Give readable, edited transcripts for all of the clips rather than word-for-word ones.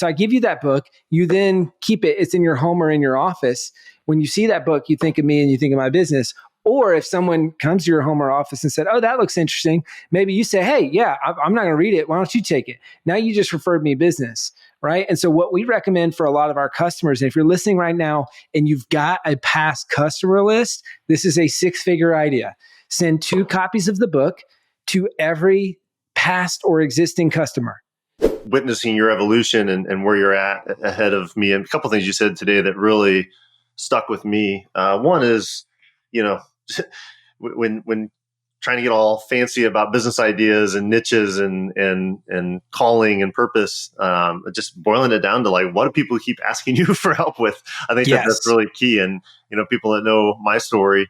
So I give you that book. You then keep it. It's in your home or in your office. When you see that book, you think of me and you think of my business. Or if someone comes to your home or office and said, oh, that looks interesting, maybe you say, hey, yeah, I'm not going to read it. Why don't you take it? Now you just referred me business, right? And so what we recommend for a lot of our customers, and if you're listening right now and you've got a past customer list, this is a 6-figure idea. Send 2 copies of the book to every past or existing customer. Witnessing your evolution and where you're at ahead of me. And a couple of things you said today that really stuck with me. One is, when trying to get all fancy about business ideas and niches and calling and purpose, just boiling it down to like, what do people keep asking you for help with? I think that's really key. And, people that know my story,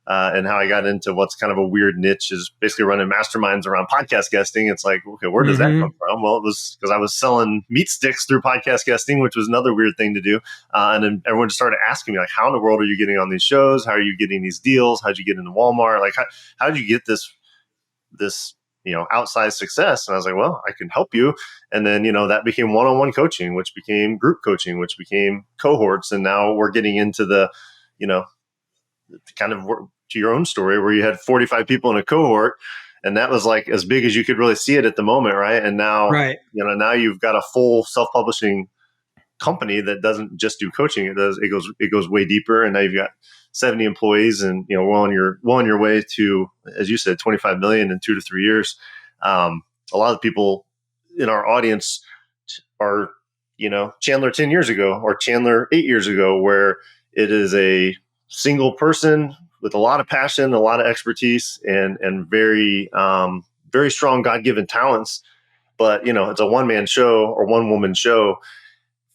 and how I got into what's kind of a weird niche is basically running masterminds around podcast guesting. It's like, okay, where does that come from? Well, it was because I was selling meat sticks through podcast guesting, which was another weird thing to do. And then everyone just started asking me, like, how in the world are you getting on these shows? How are you getting these deals? How'd you get into Walmart? Like, how did you get this outsized success? And I was like, well, I can help you. And then, that became one-on-one coaching, which became group coaching, which became cohorts. And now we're getting into the, kind of to your own story where you had 45 people in a cohort, and that was like as big as you could really see it at the moment. Right. And now, now you've got a full self-publishing company that doesn't just do coaching. It goes way deeper. And now you've got 70 employees and, well on your way to, as you said, 25 million in 2 to 3 years. A lot of people in our audience are, Chandler 10 years ago or Chandler 8 years ago, where it is a single person with a lot of passion, a lot of expertise, and very, very strong God-given talents. But, it's a one-man show or one-woman show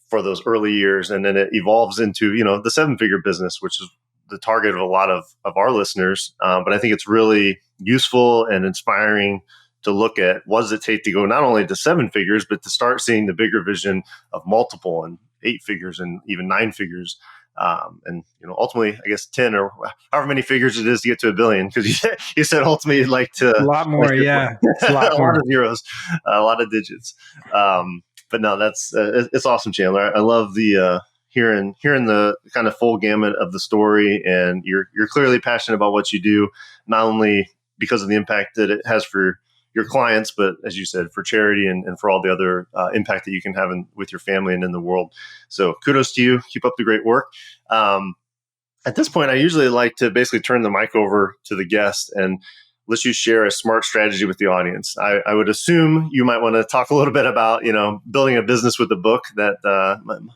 for those early years. And then it evolves into, the 7-figure business, which is the target of a lot of our listeners. But I think it's really useful and inspiring to look at what does it take to go not only to 7 figures, but to start seeing the bigger vision of multiple and 8 figures and even 9 figures. And ultimately, I guess 10 or however many figures it is to get to $1 billion, because you said ultimately you'd like to a lot more, it's a lot more. Lot of zeros, a lot of digits. But no, that's it's awesome, Chandler. I love the hearing the kind of full gamut of the story, and you're clearly passionate about what you do, not only because of the impact that it has for your clients, but as you said, for charity and for all the other impact that you can have with your family and in the world. So kudos to you. Keep up the great work. At this point, I usually like to basically turn the mic over to the guest and let you share a smart strategy with the audience. I would assume you might want to talk a little bit about, building a business with a book. That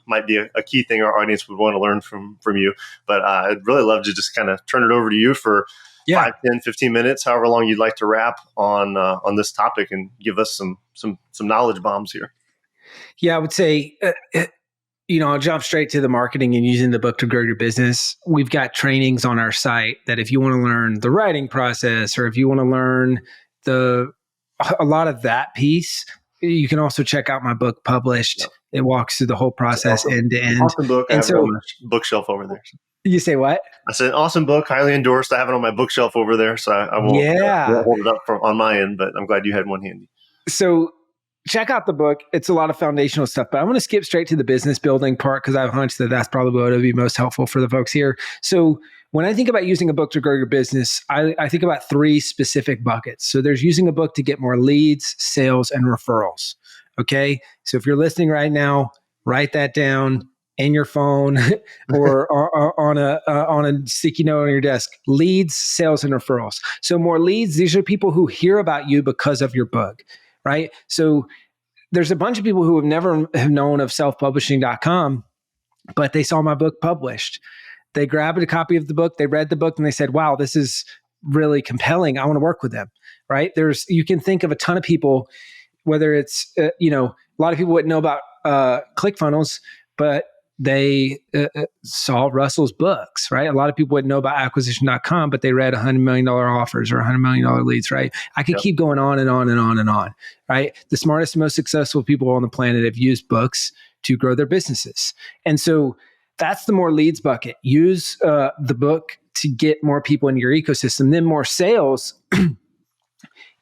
might be a key thing our audience would want to learn from you. But I'd really love to just kind of turn it over to you for 5, 10, 15 minutes, however long you'd like to wrap on this topic, and give us some knowledge bombs here. Yeah, I would say, I'll jump straight to the marketing and using the book to grow your business. We've got trainings on our site that if you want to learn the writing process, or if you want to learn a lot of that piece, you can also check out my book, Published. Yep. It walks through the whole process end to end. Awesome book. I have it on my bookshelf over there. You say what? I said, awesome book, highly endorsed. I have it on my bookshelf over there, so I won't hold it up on my end, but I'm glad you had one handy. So check out the book. It's a lot of foundational stuff, but I'm going to skip straight to the business building part because I have a hunch that that's probably what would be most helpful for the folks here. So when I think about using a book to grow your business, I think about 3 specific buckets. So there's using a book to get more leads, sales, and referrals. Okay. So if you're listening right now, write that down in your phone or on a sticky note on your desk. Leads, sales, and referrals. So more leads, these are people who hear about you because of your book, right? So there's a bunch of people who have never have known of selfpublishing.com, but they saw my book published. They grabbed a copy of the book, they read the book, and they said, wow, this is really compelling. I want to work with them, right? You can think of a ton of people, whether it's, a lot of people wouldn't know about ClickFunnels, but they saw Russell's books, right? A lot of people wouldn't know about acquisition.com, but they read $100 million offers or $100 million leads, right? I could keep going on and on and on and on, right? The smartest, most successful people on the planet have used books to grow their businesses. And so that's the more leads bucket. Use the book to get more people into your ecosystem. Then more sales.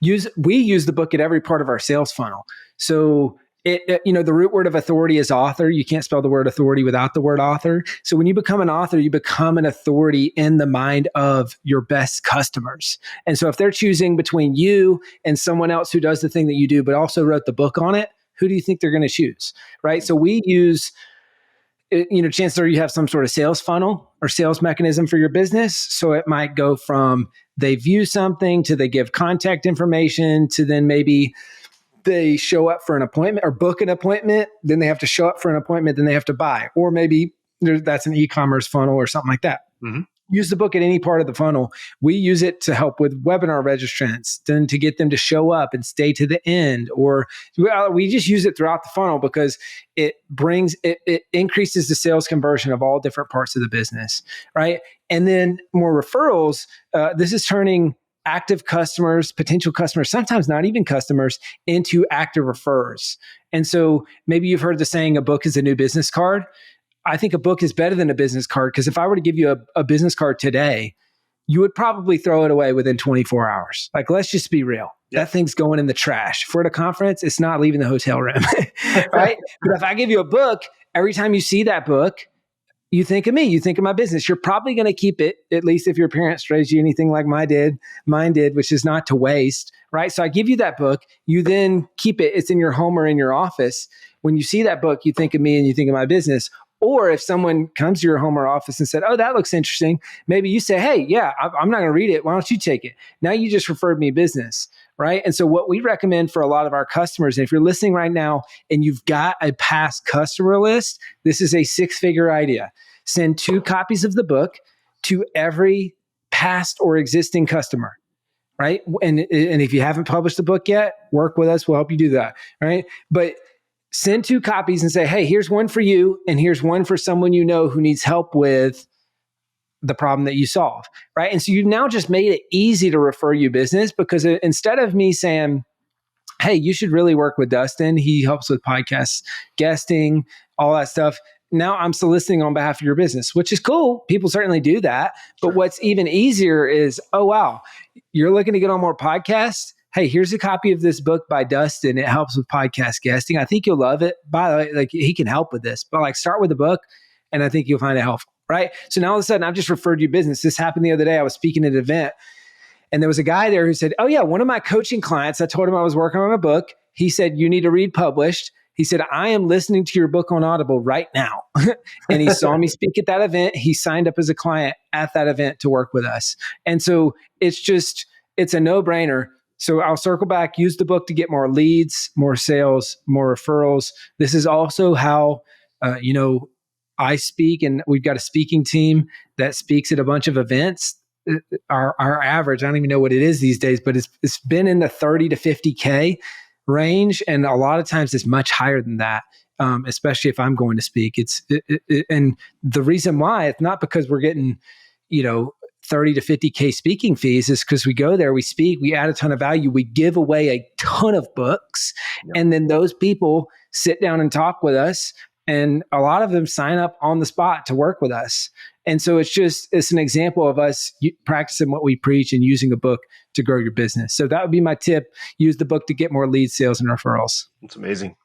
We use the book at every part of our sales funnel. So The root word of authority is author. You can't spell the word authority without the word author. So when you become an author, you become an authority in the mind of your best customers. And so if they're choosing between you and someone else who does the thing that you do, but also wrote the book on it, who do you think they're going to choose? Right. So we use, chances are you have some sort of sales funnel or sales mechanism for your business. So it might go from they view something to they give contact information to then maybe they show up for an appointment or book an appointment, then they have to show up for an appointment, then they have to buy. Or maybe that's an e-commerce funnel or something like that. Mm-hmm. Use the book at any part of the funnel. We use it to help with webinar registrants, then to get them to show up and stay to the end. Or we just use it throughout the funnel because it increases the sales conversion of all different parts of the business, right? And then more referrals. This is turning active customers, potential customers, sometimes not even customers, into active referrers. And so maybe you've heard the saying, a book is a new business card. I think a book is better than a business card because if I were to give you a business card today, you would probably throw it away within 24 hours. Like, let's just be real. Yep. That thing's going in the trash. If we're at a conference, it's not leaving the hotel room, right? But if I give you a book, every time you see that book, you think of me, you think of my business. You're probably going to keep it, at least if your parents raised you anything like mine did, which is not to waste, right? So I give you that book. You then keep it. It's in your home or in your office. When you see that book, you think of me and you think of my business. Or if someone comes to your home or office and said, oh, that looks interesting, maybe you say, hey, yeah, I'm not going to read it. Why don't you take it? Now you just referred me business, right? And so what we recommend for a lot of our customers, and if you're listening right now and you've got a past customer list, this is a 6-figure idea. Send 2 copies of the book to every past or existing customer, right? And if you haven't published the book yet, work with us. We'll help you do that, right? But send 2 copies and say, hey, here's one for you, and here's one for someone you know who needs help with the problem that you solve, right? And so you've now just made it easy to refer you business because instead of me saying, hey, you should really work with Dustin. He helps with podcast guesting, all that stuff. Now I'm soliciting on behalf of your business, which is cool. People certainly do that. But what's even easier is, oh, wow, you're looking to get on more podcasts? Hey, here's a copy of this book by Dustin. It helps with podcast guesting. I think you'll love it. By the way, like, he can help with this, but start with the book and I think you'll find it helpful, right? So now all of a sudden I've just referred you business. This happened the other day. I was speaking at an event and there was a guy there who said, oh yeah, one of my coaching clients, I told him I was working on a book. He said, you need to read published. He said, I am listening to your book on Audible right now. And he saw me speak at that event. He signed up as a client at that event to work with us. And so it's a no-brainer. So I'll circle back, use the book to get more leads, more sales, more referrals. This is also how, I speak, and we've got a speaking team that speaks at a bunch of events. Our average, I don't even know what it is these days, but it's been in the 30 to 50K range. And a lot of times it's much higher than that, especially if I'm going to speak. And the reason why, it's not because we're getting, 30 to 50K speaking fees, is because we go there, we speak, we add a ton of value, we give away a ton of books, and then those people sit down and talk with us, and a lot of them sign up on the spot to work with us. And so it's an example of us practicing what we preach and using a book to grow your business. So that would be my tip. Use the book to get more leads, sales, and referrals. That's amazing.